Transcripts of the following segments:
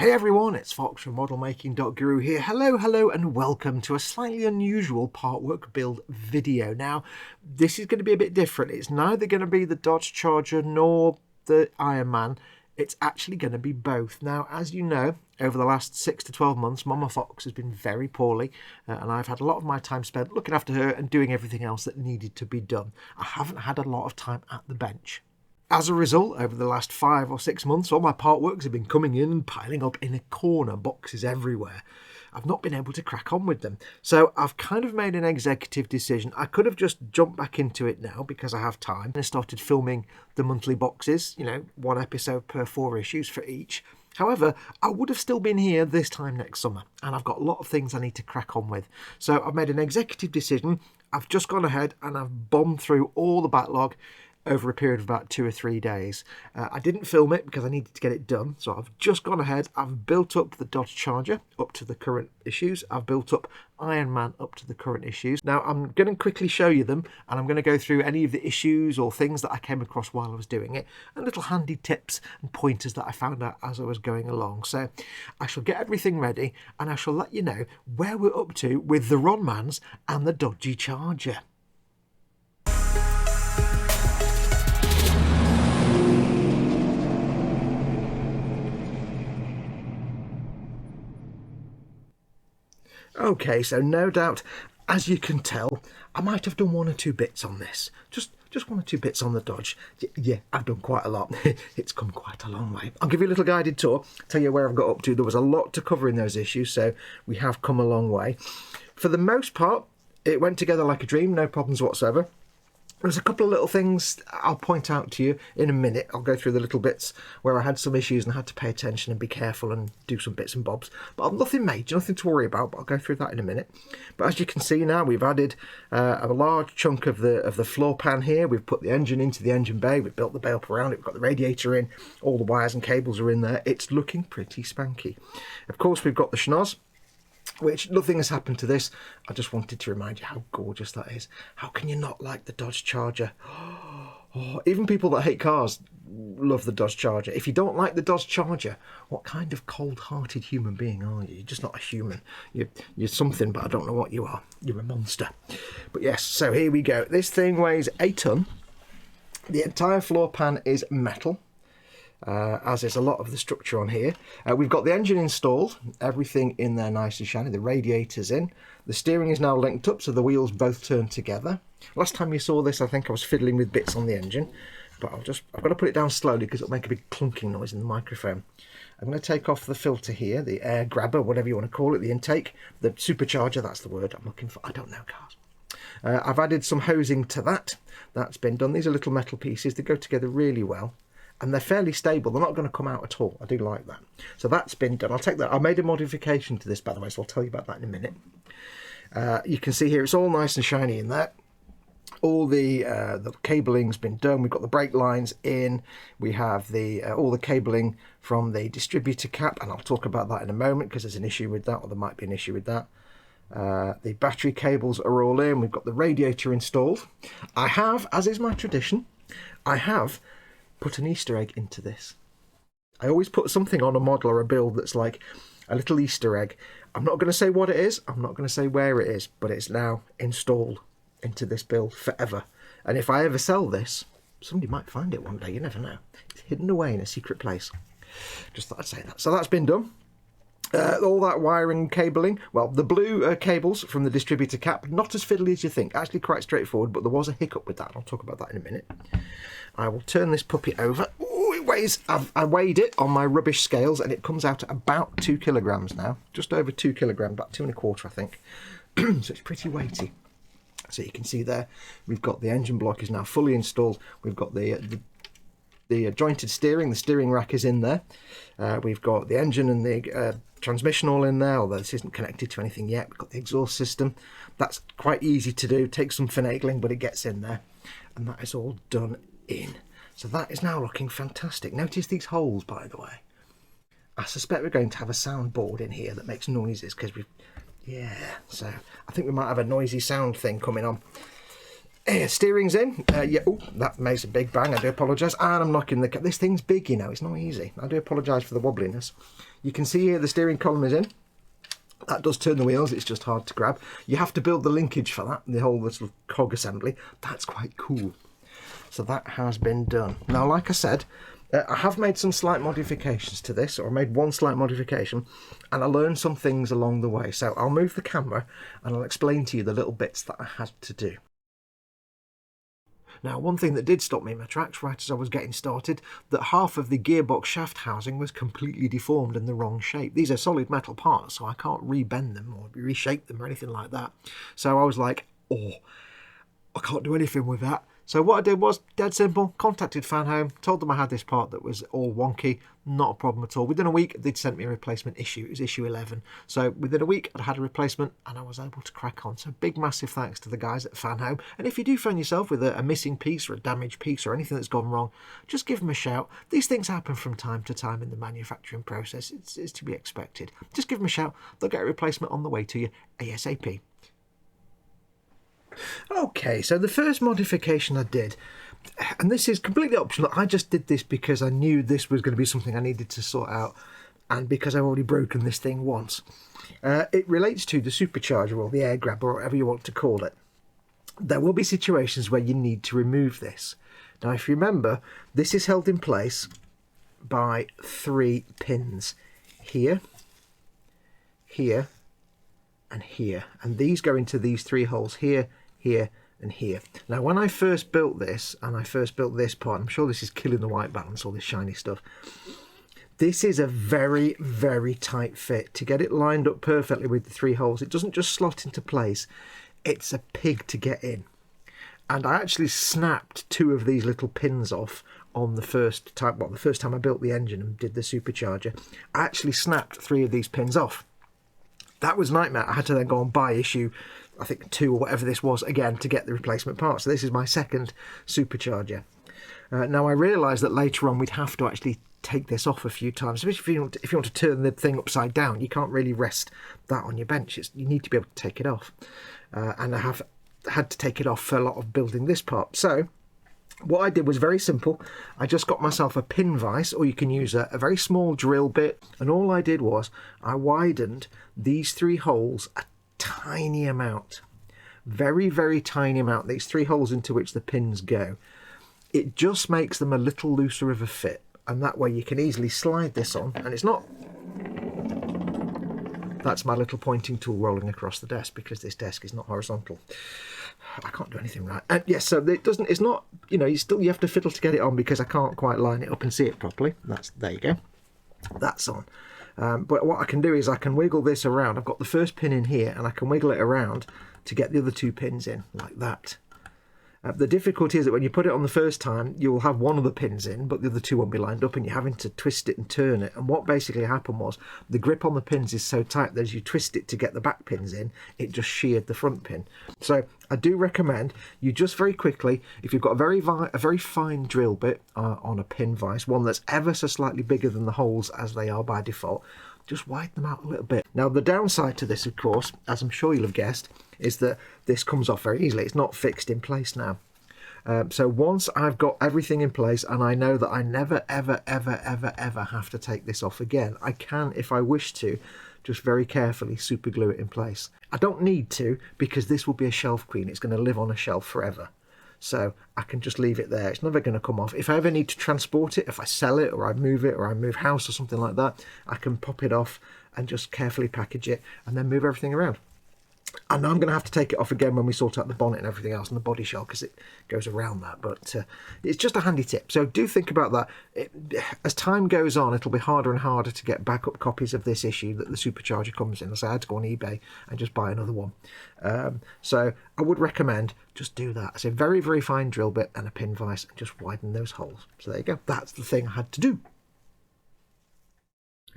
Hey everyone, it's Foxx from modelmaking.guru here. Hello and welcome to a slightly unusual Partwork build video. Now, this is going to be a bit different. It's neither going to be the Dodge Charger nor the Iron Man. It's actually going to be both. Now, as you know, over the last 6 to 12 months, Mama Fox has been very poorly, and I've had a lot of my time spent looking after her and doing everything else that needed to be done. I haven't had a lot of time at the bench. As a result, over the last 5 or 6 months, all my partworks have been coming in and piling up in a corner, boxes everywhere. I've not been able to crack on with them. So I've kind of made an executive decision. I could have just jumped back into it now because I have time and started filming the monthly boxes, 1 episode per 4 issues for each. However, I would have still been here this time next summer, and I've got a lot of things I need to crack on with. So I've made an executive decision. I've just gone ahead and I've bombed through all the backlog over a period of about 2 or 3 days. I didn't film it because I needed to get it done, so I've just gone ahead. I've built up the Dodge Charger up to the current issues. I've built up Iron Man up to the current issues. Now I'm going to quickly show you them, and I'm going to go through any of the issues or things that I came across while I was doing it, and little handy tips and pointers that I found out as I was going along. So I shall get everything ready, and I shall let you know where we're up to with the Ronmans and the Dodgy Charger. Okay, so no doubt, as you can tell, I might have done 1 or 2 bits on this. Just 1 or 2 bits on the Dodge. Yeah, I've done quite a lot. It's come quite a long way. I'll give you a little guided tour, tell you where I've got up to. There was a lot to cover in those issues, so we have come a long way. For the most part, it went together like a dream, no problems whatsoever. There's a couple of little things I'll point out to you in a minute. I'll go through the little bits where I had some issues and I had to pay attention and be careful and do some bits and bobs. But nothing major, nothing to worry about, but I'll go through that in a minute. But as you can see now, we've added a large chunk of the floor pan here. We've put the engine into the engine bay. We've built the bay up around it. We've got the radiator in. All the wires and cables are in there. It's looking pretty spanky. Of course, we've got the schnoz, which nothing has happened to this. I just wanted to remind you how gorgeous that is. How can you not like the Dodge Charger? Oh, even people that hate cars love the Dodge Charger. If you don't like the Dodge Charger, what kind of cold-hearted human being are you? You're just not a human. You're something, but I don't know what you are. You're a monster. But yes, so here we go. This thing weighs a ton. The entire floor pan is metal, as is a lot of the structure on here. We've got the engine installed, everything in there nice and shiny, the radiator's in. The steering is now linked up so the wheels both turn together. Last time you saw this, I think I was fiddling with bits on the engine, but I've got to put it down slowly because it'll make a big clunking noise in the microphone. I'm going to take off the filter here, the air grabber, whatever you want to call it, the intake, the supercharger, that's the word I'm looking for. I don't know cars. I've added some hosing to that. That's been done. These are little metal pieces. They go together really well. And they're fairly stable. They're not going to come out at all. I do like that. So that's been done. I'll take that. I made a modification to this, by the way, so I'll tell you about that in a minute. You can see here it's all nice and shiny in there. All the cabling's been done. We've got the brake lines in. We have all the cabling from the distributor cap, and I'll talk about that in a moment because there's an issue with that, or there might be an issue with that. The battery cables are all in. We've got the radiator installed. I have, as is my tradition, put an Easter egg into this. I always put something on a model or a build that's like a little Easter egg. I'm not going to say what it is, I'm not going to say where it is, but it's now installed into this build forever. And if I ever sell this, somebody might find it one day, you never know. It's hidden away in a secret place. Just thought I'd say that. So that's been done. All that wiring cabling, well, the blue cables from the distributor cap, not as fiddly as you think, actually quite straightforward, but there was a hiccup with that. I'll talk about that in a minute. I will turn this puppy over. Ooh, it weighs, I weighed it on my rubbish scales and it comes out at about 2 kilograms now, just over 2 kilograms, about 2.25 I think. So it's pretty weighty. So you can see there, we've got the engine block is now fully installed. We've got the jointed steering, the steering rack is in there. We've got the engine and the transmission all in there, although this isn't connected to anything yet. We've got the exhaust system. That's quite easy to do, takes some finagling, but it gets in there. And that is all done in. So that is now looking fantastic. Notice these holes, by the way. I suspect we're going to have a soundboard in here that makes noises because so I think we might have a noisy sound thing coming on. Steering's in. Yeah, oh, that makes a big bang. I do apologise. And I'm knocking this thing's big, you know. It's not easy. I do apologise for the wobbliness. You can see here the steering column is in. That does turn the wheels. It's just hard to grab. You have to build the linkage for that, the whole little cog assembly. That's quite cool. So that has been done. Now, like I said, I have made some slight modifications to this, or I made one slight modification, and I learned some things along the way. So I'll move the camera and I'll explain to you the little bits that I had to do. Now, one thing that did stop me in my tracks right as I was getting started, that half of the gearbox shaft housing was completely deformed in the wrong shape. These are solid metal parts, so I can't rebend them or reshape them or anything like that. So I was like, oh, I can't do anything with that. So what I did was dead simple, contacted Fanhome, told them I had this part that was all wonky, not a problem at all. Within a week, they'd sent me a replacement issue. It was issue 11. So within a week, I'd had a replacement and I was able to crack on. So big, massive thanks to the guys at Fanhome. And if you do find yourself with a missing piece or a damaged piece or anything that's gone wrong, just give them a shout. These things happen from time to time in the manufacturing process. It's to be expected. Just give them a shout. They'll get a replacement on the way to you ASAP. Okay, so the first modification I did, and this is completely optional, I just did this because I knew this was going to be something I needed to sort out, and because I've already broken this thing once. It relates to the supercharger or the air grabber or whatever you want to call it. There will be situations where you need to remove this. Now, if you remember, this is held in place by 3 pins. Here, here, and here. And these go into these 3 holes here, here, and here. Now, when I first built this, and I first built this part, I'm sure this is killing the white balance, all this shiny stuff. This is a very, very tight fit. To get it lined up perfectly with the 3 holes, it doesn't just slot into place. It's a pig to get in. And I actually snapped 2 of these little pins off on the first time, well, the first time I built the engine and did the supercharger. I actually snapped 3 of these pins off. That was a nightmare. I had to then go and buy issue, I think 2 or whatever this was, again, to get the replacement part. So this is my second supercharger. Now, I realised that later on we'd have to actually take this off a few times. Especially if you want to turn the thing upside down, you can't really rest that on your bench. You need to be able to take it off. And I have had to take it off for a lot of building this part. So what I did was very simple. I just got myself a pin vise, or you can use a very small drill bit, and all I did was I widened these 3 holes a tiny amount, very, very tiny amount, these 3 holes into which the pins go. It just makes them a little looser of a fit, and that way you can easily slide this on, and it's not... That's my little pointing tool rolling across the desk because this desk is not horizontal. I can't do anything right. And yes, so it doesn't, it's not, you know, you have to fiddle to get it on because I can't quite line it up and see it properly. There you go. That's on. But what I can do is I can wiggle this around. I've got the first pin in here and I can wiggle it around to get the other 2 pins in like that. The difficulty is that when you put it on the first time, you will have one of the pins in, but the other 2 won't be lined up, and you're having to twist it and turn it. And what basically happened was the grip on the pins is so tight that as you twist it to get the back pins in, it just sheared the front pin. So I do recommend you just very quickly, if you've got a very fine drill bit on a pin vise, one that's ever so slightly bigger than the holes as they are by default, just widen them out a little bit. Now, the downside to this, of course, as I'm sure you'll have guessed, is that this comes off very easily. It's not fixed in place now. So once I've got everything in place and I know that I never, ever, ever, ever, ever have to take this off again, I can, if I wish to, just very carefully super glue it in place. I don't need to because this will be a shelf queen. It's going to live on a shelf forever. So I can just leave it there. It's never going to come off. If I ever need to transport it, if I sell it or I move it or I move house or something like that, I can pop it off and just carefully package it and then move everything around. And I'm going to have to take it off again when we sort out the bonnet and everything else and the body shell because it goes around that. But it's just a handy tip. So do think about that. As time goes on, it'll be harder and harder to get backup copies of this issue that the Supercharger comes in. So I had to go on eBay and just buy another one. So I would recommend just do that. It's a very, very fine drill bit and a pin vise and just widen those holes. So there you go. That's the thing I had to do.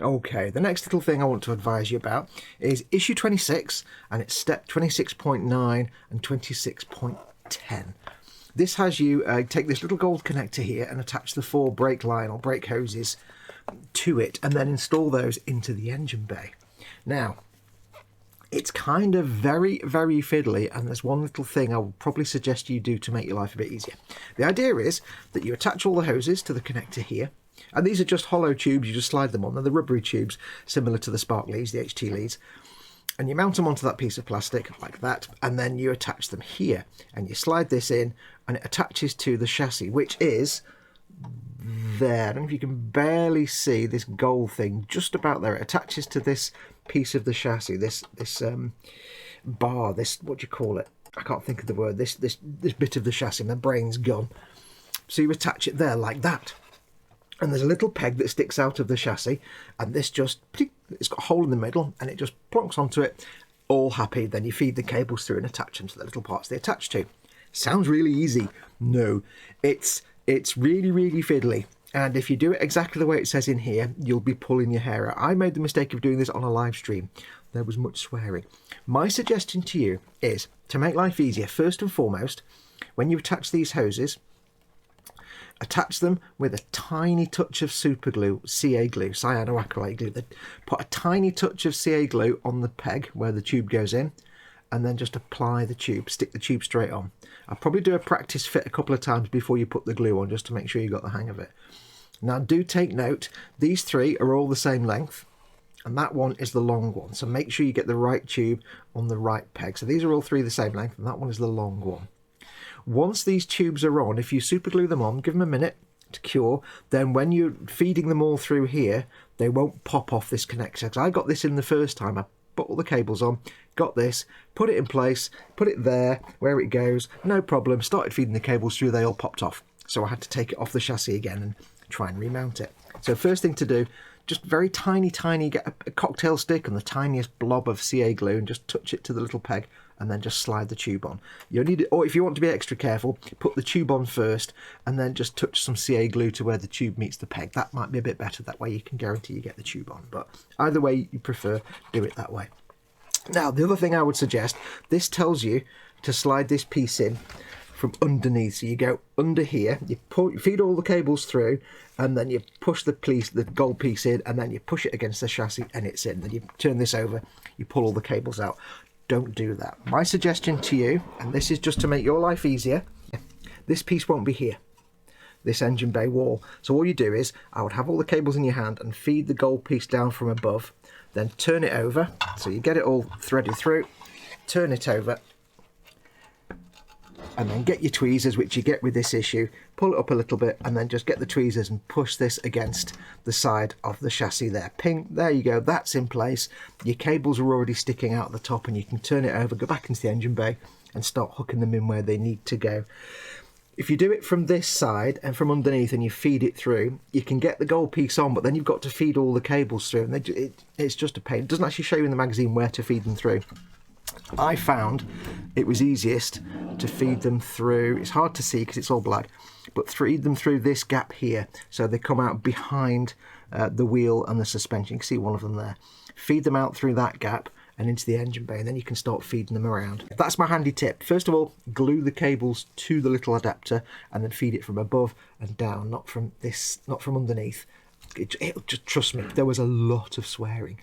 Okay, the next little thing I want to advise you about is issue 26, and it's step 26.9 and 26.10. This has you take this little gold connector here and attach the 4 brake line or brake hoses to it and then install those into the engine bay. Now, It's kind of very, very fiddly, and there's one little thing I would probably suggest you do to make your life a bit easier. The idea is that you attach all the hoses to the connector here, and these are just hollow tubes, you just slide them on. They're the rubbery tubes, similar to the spark leads, the HT leads. And you mount them onto that piece of plastic like that, and then you attach them here. And you slide this in, and it attaches to the chassis, which is there. I don't know if you can barely see this gold thing just about there. It attaches to this piece of the chassis, this bar, this, what do you call it? I can't think of the word. This bit of the chassis. My brain's gone. So you attach it there like that. And there's a little peg that sticks out of the chassis, and this just, it's got a hole in the middle, and it just plonks onto it, all happy. Then you feed the cables through and attach them to the little parts they attach to. Sounds really easy. No, it's really, really fiddly. And if you do it exactly the way it says in here, you'll be pulling your hair out. I made the mistake of doing this on a live stream. There was much swearing. My suggestion to you is to make life easier, first and foremost, when you attach these hoses, attach them with a tiny touch of super glue, CA glue, cyanoacrylate glue. Put a tiny touch of CA glue on the peg where the tube goes in, and then just apply the tube, stick the tube straight on. I'll probably do a practice fit a couple of times before you put the glue on, just to make sure you got the hang of it. Now do take note, these three are all the same length, and that one is the long one. So make sure you get the right tube on the right peg. So these are all three the same length, and that one is the long one. Once these tubes are on, if you super glue them on, give them a minute to cure, then when you're feeding them all through here, they won't pop off this connector. Because I got this in the first time. I put all the cables on, got this, put it in place, put it there where it goes, no problem, started feeding the cables through, they all popped off. So I had to take it off the chassis again and try and remount it. So first thing to do, just very tiny, get a cocktail stick and the tiniest blob of CA glue and just touch it to the little peg, and then just slide the tube on. You need it, or if you want to be extra careful, put the tube on first and then just touch some CA glue to where the tube meets the peg. That might be a bit better, that way you can guarantee you get the tube on, but either way you prefer, do it that way. Now the other thing I would suggest, this tells you to slide this piece in from underneath. So you go under here, you feed all the cables through, and then you push the gold piece in, and then you push it against the chassis and it's in. Then you turn this over, you pull all the cables out. Don't do that. My suggestion to you, and this is just to make your life easier, this piece won't be here, this engine bay wall. So all you do is, I would have all the cables in your hand and feed the gold piece down from above, then turn it over, so you get it all threaded through, turn it over, and then get your tweezers, which you get with this issue, pull it up a little bit, and then just get the tweezers and push this against the side of the chassis there. Ping, there you go, that's in place. Your cables are already sticking out the top, and you can turn it over, go back into the engine bay, and start hooking them in where they need to go. If you do it from this side and from underneath and you feed it through, you can get the gold piece on, but then you've got to feed all the cables through, and it's just a pain. It doesn't actually show you in the magazine where to feed them through. I found it was easiest to feed them through, it's hard to see because it's all black, but feed them through this gap here, so they come out behind the wheel and the suspension. You can see one of them there. Feed them out through that gap and into the engine bay, and then you can start feeding them around. That's my handy tip. First of all, glue the cables to the little adapter and then feed it from above and down, not from underneath. Just trust me, there was a lot of swearing.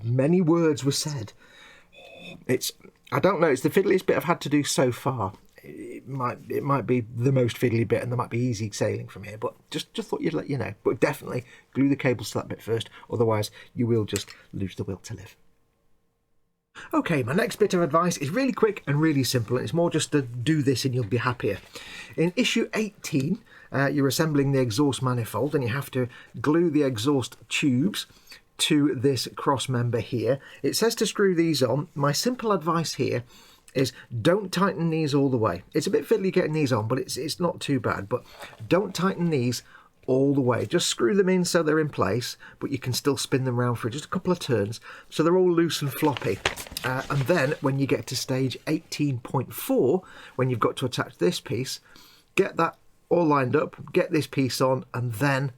Many words were said. I don't know, it's the fiddliest bit I've had to do so far. It might be the most fiddly bit, and there might be easy sailing from here, but just thought you'd let you know. But definitely glue the cables to that bit first, otherwise you will just lose the will to live. Okay, my next bit of advice is really quick and really simple, and it's more just to do this and you'll be happier. In issue 18, you're assembling the exhaust manifold, and you have to glue the exhaust tubes to this cross member here. It says to screw these on. My simple advice here is don't tighten these all the way. It's a bit fiddly getting these on, but it's not too bad. But don't tighten these all the way. Just screw them in so they're in place, but you can still spin them around for just a couple of turns so they're all loose and floppy. And then when you get to stage 18.4, when you've got to attach this piece, get that all lined up, get this piece on, and then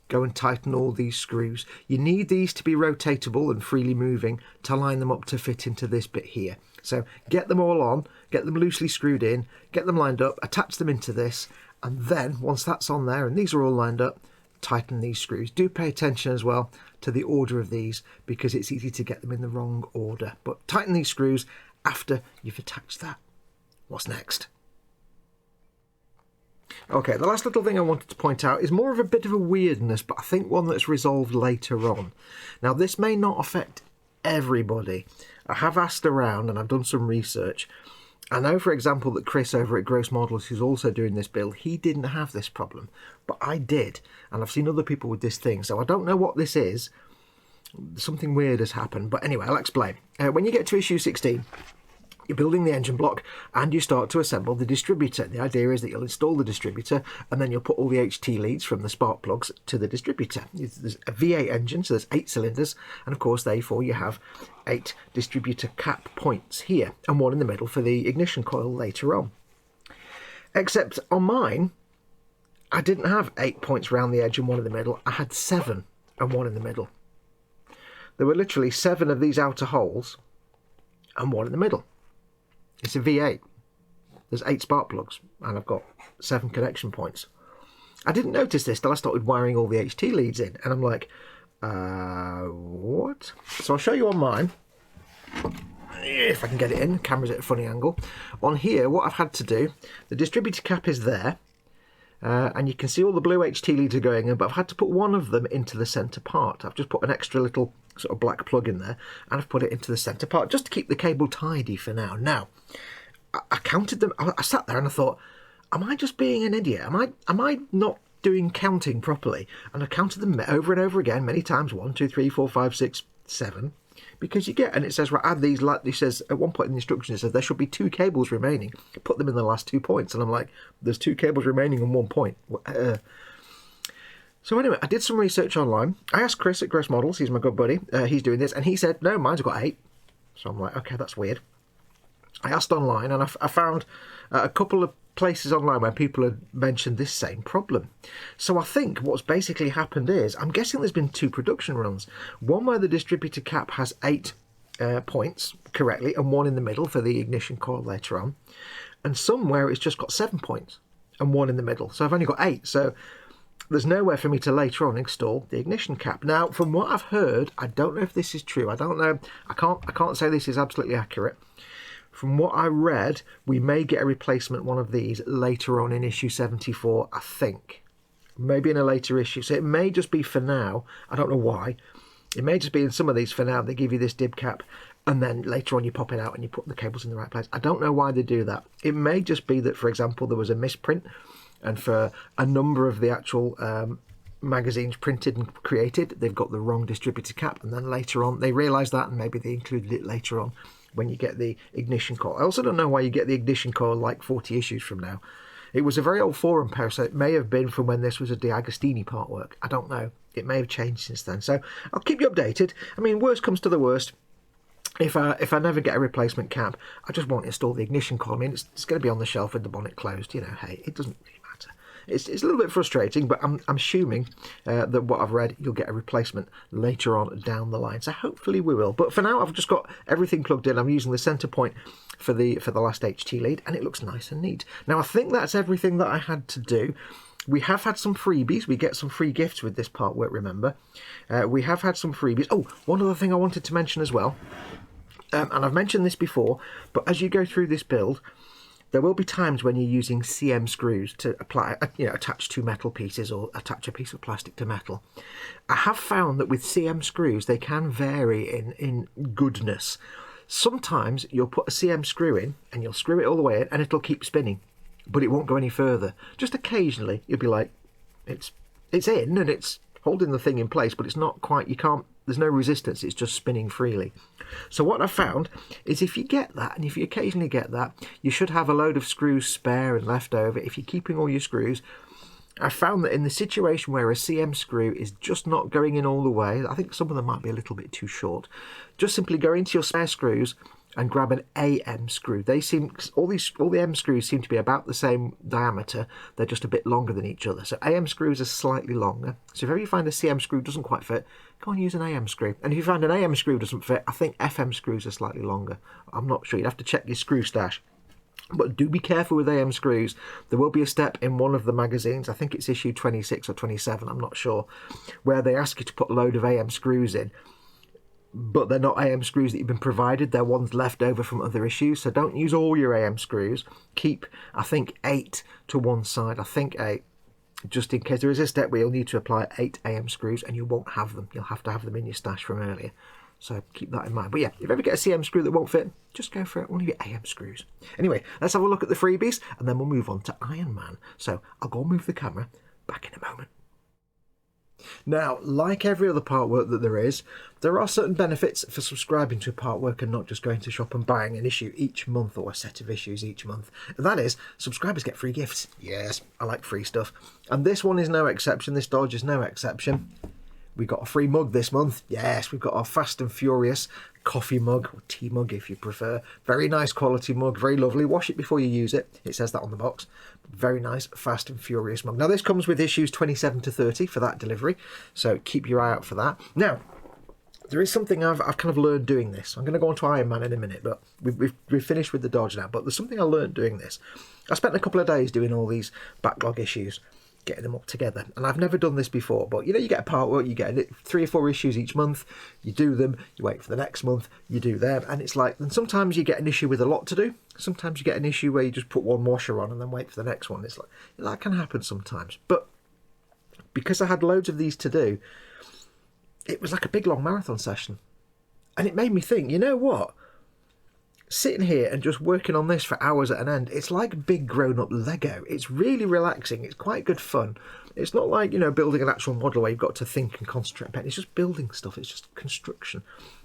go and tighten all these screws. You need these to be rotatable and freely moving to line them up to fit into this bit here. So get them all on, get them loosely screwed in, get them lined up, attach them into this, and then once that's on there and these are all lined up, tighten these screws. Do pay attention as well to the order of these, because it's easy to get them in the wrong order. But tighten these screws after you've attached that. What's next? Okay, the last little thing I wanted to point out is more of a bit of a weirdness, but I think one that's resolved later on. Now, this may not affect everybody. I have asked around and I've done some research. I know, for example, that Chris over at Gross Models, who's also doing this build, he didn't have this problem, but I did, and I've seen other people with this thing, so I don't know what this is. Something weird has happened, but anyway, I'll explain. When you get to issue 16, you're building the engine block and you start to assemble the distributor. The idea is that you'll install the distributor and then you'll put all the HT leads from the spark plugs to the distributor. There's a V8 engine, so there's 8 cylinders, and of course therefore you have 8 distributor cap points here and one in the middle for the ignition coil later on. Except on mine, I didn't have 8 points around the edge and one in the middle. I had 7 and one in the middle. There were literally 7 of these outer holes and one in the middle. It's a V8. There's 8 spark plugs and I've got 7 connection points. I didn't notice this till I started wiring all the HT leads in, and I'm like, what? So I'll show you on mine, if I can get it in. The camera's at a funny angle. On here, what I've had to do, the distributor cap is there, and you can see all the blue HT leads are going in, but I've had to put one of them into the centre part. I've just put an extra little sort of black plug in there, and I've put it into the centre part just to keep the cable tidy for now. Now, I counted them. I sat there and I thought, am I just being an idiot? Am I not doing counting properly? And I counted them over and over again, many times, 1, 2, 3, 4, 5, 6, 7, because you get, and it says, right, add these, like it says at one point in the instructions, it says there should be 2 cables remaining. Put them in the last 2 points, and I'm like, there's 2 cables remaining on 1 point. So anyway, I did some research online. I asked Chris at Gross Models, he's my good buddy, he's doing this, and he said, no, mine's got 8. So I'm like, okay, that's weird. I asked online, and I found a couple of places online where people had mentioned this same problem. So I think what's basically happened is, I'm guessing there's been 2 production runs. One where the distributor cap has 8 points correctly, and 1 in the middle for the ignition coil later on. And some where it's just got 7 points, and 1 in the middle. So I've only got 8, so there's nowhere for me to later on install the ignition cap. Now, from what I've heard, I don't know if this is true. I don't know. I can't say this is absolutely accurate. From what I read, we may get a replacement one of these later on in issue 74, I think. Maybe in a later issue. So it may just be for now. I don't know why. It may just be in some of these for now. They give you this dib cap, and then later on you pop it out and you put the cables in the right place. I don't know why they do that. It may just be that, for example, there was a misprint, and for a number of the actual magazines printed and created, they've got the wrong distributor cap, and then later on they realised that, and maybe they included it later on when you get the ignition coil. I also don't know why you get the ignition coil like 40 issues from now. It was a very old forum post, so it may have been from when this was a D'Agostini Partwork. I don't know. It may have changed since then. So I'll keep you updated. I mean, worst comes to the worst. If I never get a replacement cap, I just won't install the ignition coil. I mean, it's going to be on the shelf with the bonnet closed. You know, hey, it doesn't really matter. It's a little bit frustrating, but I'm assuming that what I've read, you'll get a replacement later on down the line. So hopefully we will. But for now, I've just got everything plugged in. I'm using the centre point for the last HT lead, and it looks nice and neat. Now, I think that's everything that I had to do. We have had some freebies. We get some free gifts with this Partwork, remember. We have had some freebies. Oh, one other thing I wanted to mention as well, and I've mentioned this before, but as you go through this build, there will be times when you're using CM screws to apply, attach 2 metal pieces or attach a piece of plastic to metal. I have found that with CM screws, they can vary in goodness. Sometimes you'll put a CM screw in and you'll screw it all the way in and it'll keep spinning, but it won't go any further. Just occasionally, you'll be like, it's in and it's holding the thing in place, but it's not quite, there's no resistance, it's just spinning freely. So what I've found is if you get that, and if you occasionally get that, you should have a load of screws spare and left over. If you're keeping all your screws, I found that in the situation where a CM screw is just not going in all the way, I think some of them might be a little bit too short, just simply go into your spare screws and grab an AM screw. They seem, all the M screws seem to be about the same diameter. They're just a bit longer than each other. So AM screws are slightly longer. So if ever you find a CM screw doesn't quite fit, go and use an AM screw. And if you find an AM screw doesn't fit, I think FM screws are slightly longer. I'm not sure. You'd have to check your screw stash. But do be careful with AM screws. There will be a step in one of the magazines, I think it's issue 26 or 27, I'm not sure, where they ask you to put a load of AM screws in. But they're not AM screws that you've been provided, they're ones left over from other issues. So don't use all your AM screws. Keep, I think, 8 to one side. I think 8. Just in case there is a step where you'll need to apply 8 AM screws and you won't have them. You'll have to have them in your stash from earlier. So keep that in mind. But yeah, if you ever get a CM screw that won't fit, just go for it. One of your AM screws. Anyway, let's have a look at the freebies and then we'll move on to Iron Man. So I'll go and move the camera back in a moment. Now, like every other Partwork that there is, there are certain benefits for subscribing to Partwork and not just going to shop and buying an issue each month or a set of issues each month. And that is, subscribers get free gifts. Yes, I like free stuff. And this one is no exception. This Dodge is no exception. We got a free mug this month. Yes, we've got our Fast and Furious coffee mug, or tea mug if you prefer. Very nice quality mug, very lovely. Wash it before you use it. It says that on the box. Very nice Fast and Furious mug. Now this comes with issues 27 to 30 for that delivery, so keep your eye out for that. Now, there is something I've kind of learned doing this. I'm going to go on to Iron Man in a minute, but we've finished with the Dodge now. But there's something I learned doing this. I spent a couple of days doing all these backlog issues, getting them all together, and I've never done this before. But you know, you get a Partwork, you get 3 or 4 issues each month, you do them, you wait for the next month, you do them, and it's like, and sometimes you get an issue with a lot to do, sometimes you get an issue where you just put one washer on and then wait for the next one. It's like, that can happen sometimes. But because I had loads of these to do, it was like a big long marathon session, and it made me think, you know what, sitting here and just working on this for hours at an end, it's like big grown-up Lego. It's really relaxing. It's quite good fun. It's not like, you know, building an actual model where you've got to think and concentrate. It's just building stuff. It's just construction.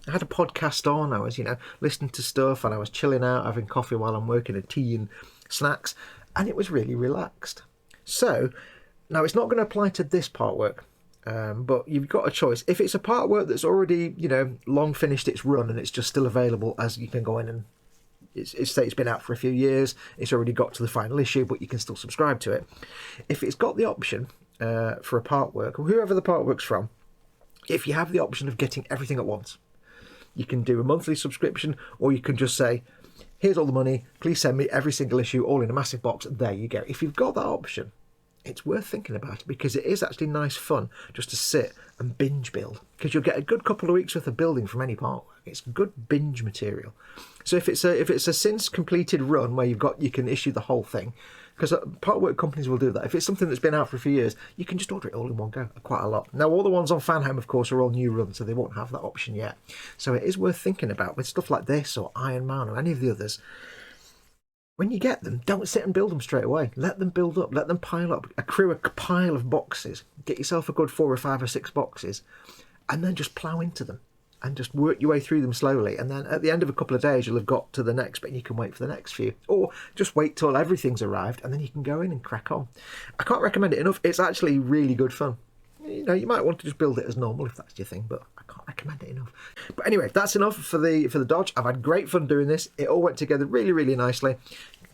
I had a podcast on. I was, you know, listening to stuff, and I was chilling out, having coffee while I'm working, and tea and snacks, and it was really relaxed. So now it's not going to apply to this Partwork. But you've got a choice. If it's a Partwork that's already, you know, long finished its run and it's just still available, as you can go in and it's been out for a few years, it's already got to the final issue, but you can still subscribe to it. If it's got the option for a Partwork, or whoever the Partwork's from, if you have the option of getting everything at once, you can do a monthly subscription, or you can just say, here's all the money, please send me every single issue all in a massive box. There you go. If you've got that option, it's worth thinking about it, because it is actually nice fun just to sit and binge build, because you'll get a good couple of weeks worth of building from any Partwork. It's good binge material. So if it's a since completed run where you can issue the whole thing, because Partwork companies will do that. If it's something that's been out for a few years, you can just order it all in one go, quite a lot. Now all the ones on Fanhome, of course, are all new runs, so they won't have that option yet. So it is worth thinking about with stuff like this or Iron Man or any of the others. When you get them, don't sit and build them straight away. Let them build up. Let them pile up. Accrue a pile of boxes. Get yourself a good 4 or 5 or 6 boxes, and then just plough into them and just work your way through them slowly. And then at the end of a couple of days, you'll have got to the next bit and you can wait for the next few. Or just wait till everything's arrived and then you can go in and crack on. I can't recommend it enough. It's actually really good fun. You know, you might want to just build it as normal if that's your thing, but I can't recommend it enough. But anyway, that's enough for the Dodge. I've had great fun doing this. It all went together really, really nicely.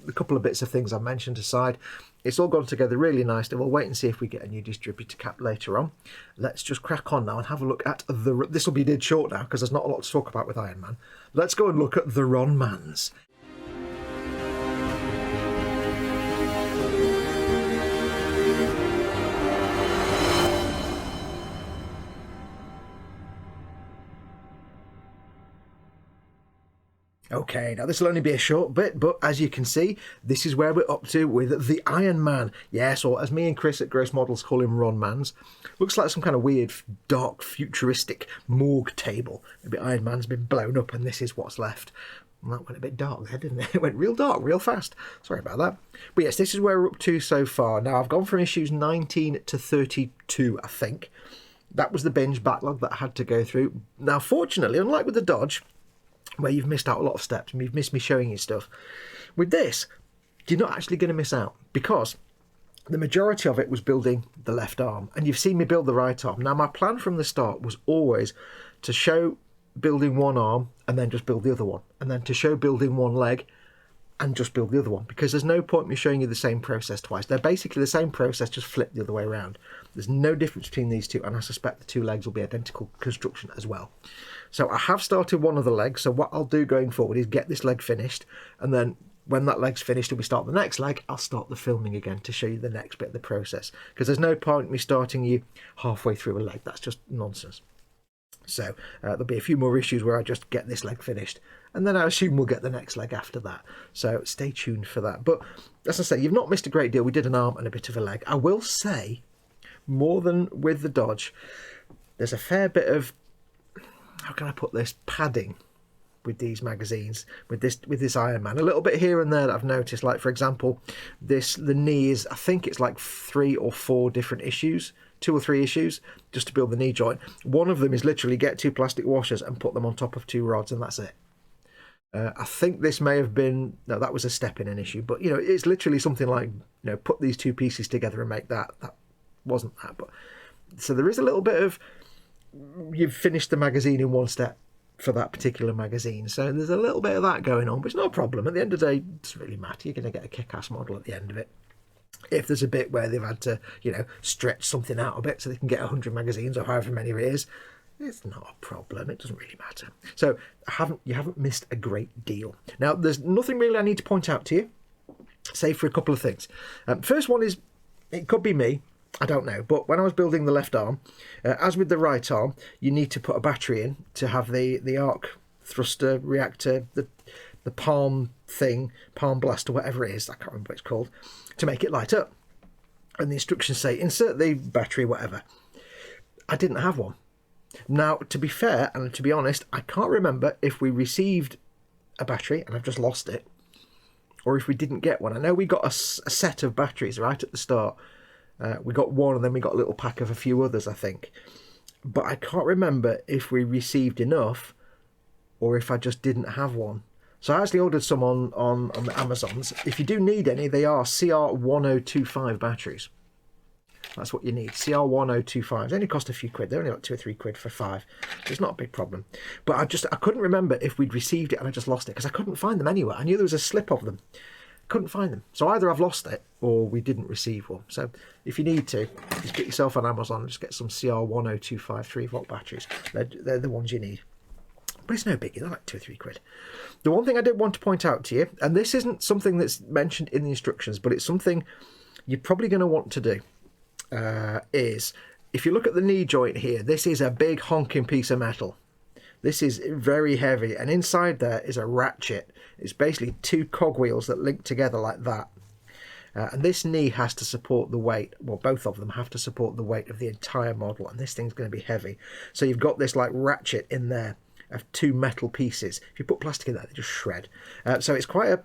A couple of bits of things I mentioned aside, it's all gone together really nicely. We'll wait and see if we get a new distributor cap later on. Let's just crack on now and have a look at this will be dead short now because there's not a lot to talk about with Iron Man. Let's go and look at the Ron Mans. Okay, now this will only be a short bit, but as you can see, this is where we're up to with the Iron Man. Yes, or as me and Chris at Gross Models call him, Ron Mans. Looks like some kind of weird, dark, futuristic morgue table. Maybe Iron Man's been blown up and this is what's left. Well, that went a bit dark there, didn't it? It went real dark, real fast. Sorry about that. But yes, this is where we're up to so far. Now, I've gone from issues 19 to 32, I think. That was the binge backlog that I had to go through. Now, fortunately, unlike with the Dodge, where you've missed out a lot of steps and you've missed me showing you stuff, with this, you're not actually going to miss out, because the majority of it was building the left arm, and you've seen me build the right arm. Now, my plan from the start was always to show building one arm and then just build the other one, and then to show building one leg and just build the other one, because there's no point me showing you the same process twice. They're basically the same process, just flipped the other way around. There's no difference between these two, and I suspect the 2 legs will be identical construction as well. So I have started one of the legs, so what I'll do going forward is get this leg finished and then when that leg's finished and we start the next leg, I'll start the filming again to show you the next bit of the process, because there's no point in me starting you halfway through a leg. That's just nonsense. So there'll be a few more issues where I just get this leg finished, and then I assume we'll get the next leg after that. So stay tuned for that. But as I say, you've not missed a great deal. We did an arm and a bit of a leg. I will say, more than with the Dodge, there's a fair bit of, how can I put this, padding with these magazines, with this Iron Man. A little bit here and there that I've noticed. Like, for example, the knee is, I think it's like 3 or 4 different issues, 2 or 3 issues, just to build the knee joint. One of them is literally get 2 plastic washers and put them on top of 2 rods, and that's it. I think this may have been, no, that was a step in an issue, but, you know, it's literally something like, you know, put these 2 pieces together and make that. That wasn't that. But so there is a little bit of, you've finished the magazine in one step for that particular magazine. So there's a little bit of that going on, but it's no problem. At the end of the day, it doesn't really matter. You're going to get a kick-ass model at the end of it. If there's a bit where they've had to, you know, stretch something out a bit so they can get 100 magazines or however many it is, it's not a problem. It doesn't really matter. So you haven't missed a great deal. Now, there's nothing really I need to point out to you, save for a couple of things. First one is, it could be me, I don't know, but when I was building the left arm, as with the right arm, you need to put a battery in to have the arc thruster reactor, the palm thing, palm blast or whatever it is, I can't remember what it's called, to make it light up. And the instructions say insert the battery, whatever. I didn't have one. Now, to be fair and to be honest, I can't remember if we received a battery and I've just lost it, or if we didn't get one. I know we got a set of batteries right at the start. We got one, and then we got a little pack of a few others, I think. But I can't remember if we received enough or if I just didn't have one. So I actually ordered some on the Amazons. If you do need any, they are CR1025 batteries. That's what you need, CR1025. They only cost a few quid. They're only like 2 or 3 quid for 5. So it's not a big problem. But I couldn't remember if we'd received it and I just lost it, because I couldn't find them anywhere. I knew there was a slip of them. Couldn't find them. So either I've lost it or we didn't receive one. So if you need to, just get yourself on Amazon and just get some CR1025 3-volt batteries. They're the ones you need. But it's no biggie, they're like 2 or 3 quid. The one thing I did want to point out to you, and this isn't something that's mentioned in the instructions, but it's something you're probably going to want to do, is if you look at the knee joint here, this is a big honking piece of metal. This is very heavy, and inside there is a ratchet. It's basically 2 cogwheels that link together like that. And this knee has to support the weight, well, both of them have to support the weight of the entire model, and this thing's going to be heavy. So you've got this like ratchet in there of 2 metal pieces. If you put plastic in there, they just shred. So it's quite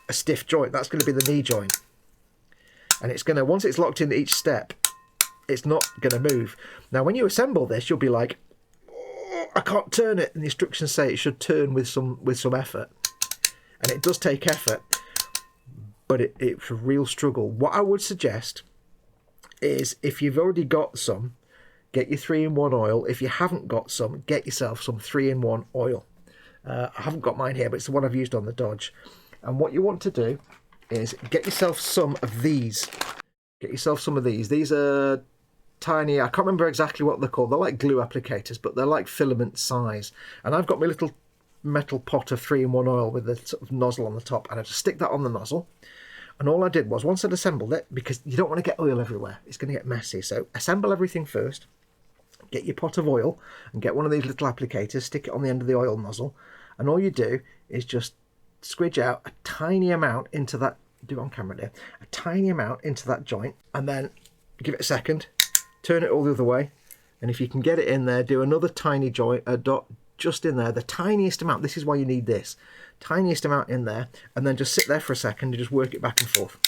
a stiff joint. That's going to be the knee joint. And it's going to, once it's locked into each step, it's not going to move. Now, when you assemble this, you'll be like, I can't turn it, and the instructions say it should turn with some effort, and it does take effort, but it's a real struggle. What I would suggest is, if you've already got some, get your 3-in-1 oil. If you haven't got some, get yourself some 3-in-1 oil. I haven't got mine here, but it's the one I've used on the Dodge. And what you want to do is get yourself some of these. Get yourself some of these. These are tiny, I can't remember exactly what they're called. They're like glue applicators, but they're like filament size. And I've got my little metal pot of 3-in-1 oil with a sort of nozzle on the top, and I just stick that on the nozzle. And all I did was, once I'd assembled it, because you don't want to get oil everywhere, it's going to get messy, so assemble everything first, get your pot of oil, and get one of these little applicators, stick it on the end of the oil nozzle, and all you do is just squidge out a tiny amount into that, do it on camera there, a tiny amount into that joint, and then give it a second, turn it all the other way, and if you can get it in there, do another tiny joint, a dot just in there, the tiniest amount. This is why you need this tiniest amount in there, and then just sit there for a second and just work it back and forth.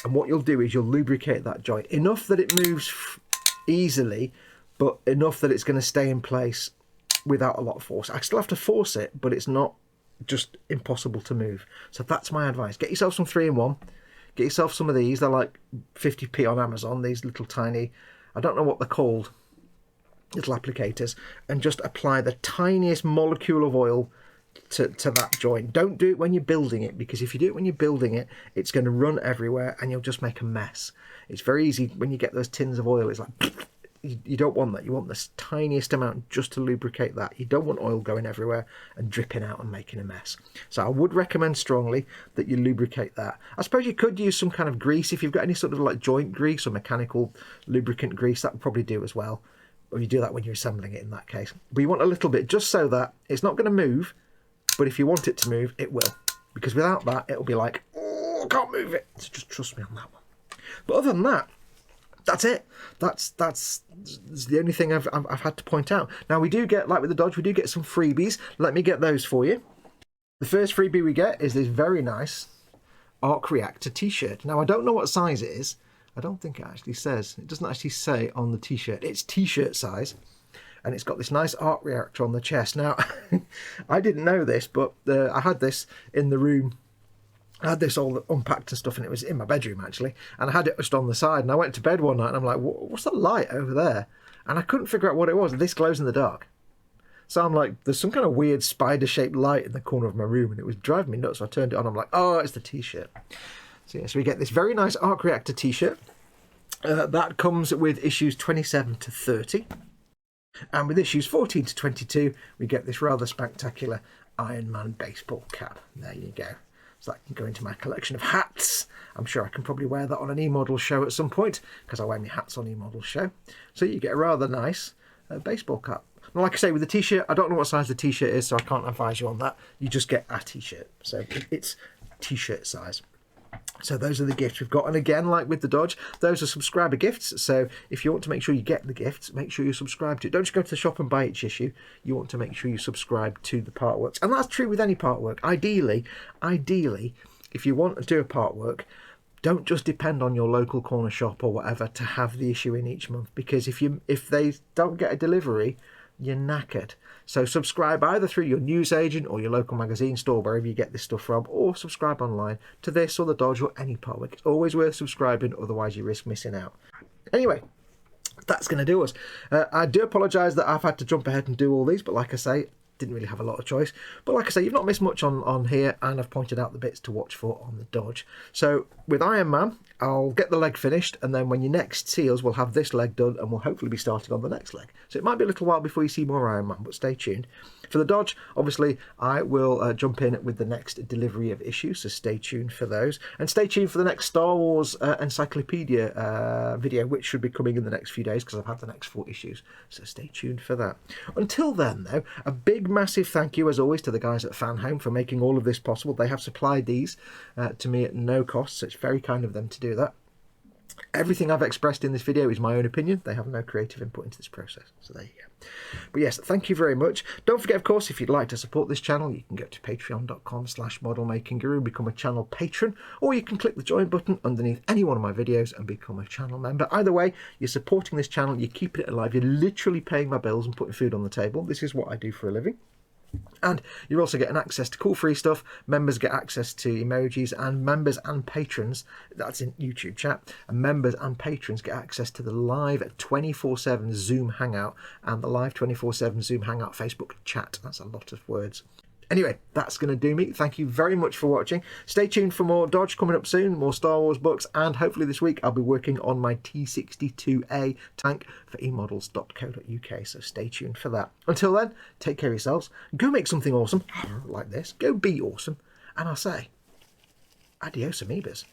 And what you'll do is you'll lubricate that joint enough that it moves easily, but enough that it's going to stay in place without a lot of force. I still have to force it, but it's not just impossible to move. So that's my advice. Get yourself some 3-in-1. Get yourself some of these. They're like 50p on Amazon, these little tiny, I don't know what they're called, little applicators, and just apply the tiniest molecule of oil to that joint. Don't do it when you're building it, because if you do it when you're building it, it's going to run everywhere and you'll just make a mess. It's very easy when you get those tins of oil, it's like you don't want that. You want the tiniest amount just to lubricate that. You don't want oil going everywhere and dripping out and making a mess. So I would recommend strongly that you lubricate that. I suppose you could use some kind of grease if you've got any sort of like joint grease or mechanical lubricant grease. That would probably do as well. Or you do that when you're assembling it in that case. But you want a little bit just so that it's not going to move, but if you want it to move, it will. Because without that, it'll be like, oh, I can't move it. So just trust me on that one. But other than that, that's it. That's the only thing I've had to point out. Now, we do get, like with the Dodge, we do get some freebies. Let me get those for you. The first freebie we get is this very nice Arc Reactor t-shirt. Now, I don't know what size it is. I don't think it actually says. It doesn't actually say on the t-shirt. It's t-shirt size. And it's got this nice arc reactor on the chest. Now, I didn't know this, but I had this in the room. I had this all unpacked and stuff, and it was in my bedroom, actually. And I had it just on the side. And I went to bed one night, and I'm like, what's that light over there? And I couldn't figure out what it was. This glows in the dark. So I'm like, there's some kind of weird spider-shaped light in the corner of my room, and it was driving me nuts. So I turned it on. I'm like, oh, it's the t-shirt. So, yeah, so we get this very nice arc reactor t-shirt. That comes with issues 27 to 30. And with issues 14 to 22, we get this rather spectacular Iron Man baseball cap. There you go. So that can go into my collection of hats. I'm sure I can probably wear that on an e-model show at some point, because I wear my hats on e-model show. So you get a rather nice baseball cap. Now, like I say, with the t-shirt, I don't know what size the t-shirt is, so I can't advise you on that. You just get a t-shirt. So it's t-shirt size. So those are the gifts we've got. And again, like with the Dodge, those are subscriber gifts. So if you want to make sure you get the gifts, make sure you subscribe to it. Don't just go to the shop and buy each issue. You want to make sure you subscribe to the Partworks. And that's true with any Partwork. Ideally, if you want to do a Partwork, don't just depend on your local corner shop or whatever to have the issue in each month. Because if they don't get a delivery, you're knackered. So subscribe either through your newsagent or your local magazine store, wherever you get this stuff from, or subscribe online to this or the Dodge or any Partwork. It's always worth subscribing, otherwise you risk missing out. Anyway, that's going to do us. I do apologise that I've had to jump ahead and do all these, but like I say, didn't really have a lot of choice. But like I say, you've not missed much on here, and I've pointed out the bits to watch for on the Dodge. So with Iron Man, I'll get the leg finished, and then when you next see us, we'll have this leg done, and we'll hopefully be starting on the next leg. So it might be a little while before you see more Iron Man, but stay tuned. For the Dodge, obviously, I will jump in with the next delivery of issues, so stay tuned for those. And stay tuned for the next Star Wars Encyclopedia video, which should be coming in the next few days, because I've had the next 4 issues. So stay tuned for that. Until then, though, a big, massive thank you, as always, to the guys at Fanhome for making all of this possible. They have supplied these to me at no cost, so it's very kind of them to do that. Everything I've expressed in this video is my own opinion. They have no creative input into this process. So there you go. But yes, thank you very much. Don't forget, of course, if you'd like to support this channel, you can go to patreon.com/modelmakingguru and become a channel patron, or you can click the join button underneath any one of my videos and become a channel member. Either way, you're supporting this channel, you're keeping it alive, you're literally paying my bills and putting food on the table. This is what I do for a living. And you're also getting access to cool free stuff. Members get access to emojis, and members and patrons, that's in YouTube chat, and members and patrons get access to the live 24/7 Zoom Hangout and the live 24/7 Zoom Hangout Facebook chat. That's a lot of words. Anyway, that's going to do me. Thank you very much for watching. Stay tuned for more Dodge coming up soon, more Star Wars books, and hopefully this week I'll be working on my T62A tank for emodels.co.uk, so stay tuned for that. Until then, take care of yourselves. Go make something awesome, like this. Go be awesome. And I'll say, adios amoebas.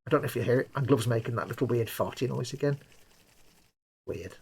I don't know if you hear it. My glove's making that little weird farty noise again. Weird.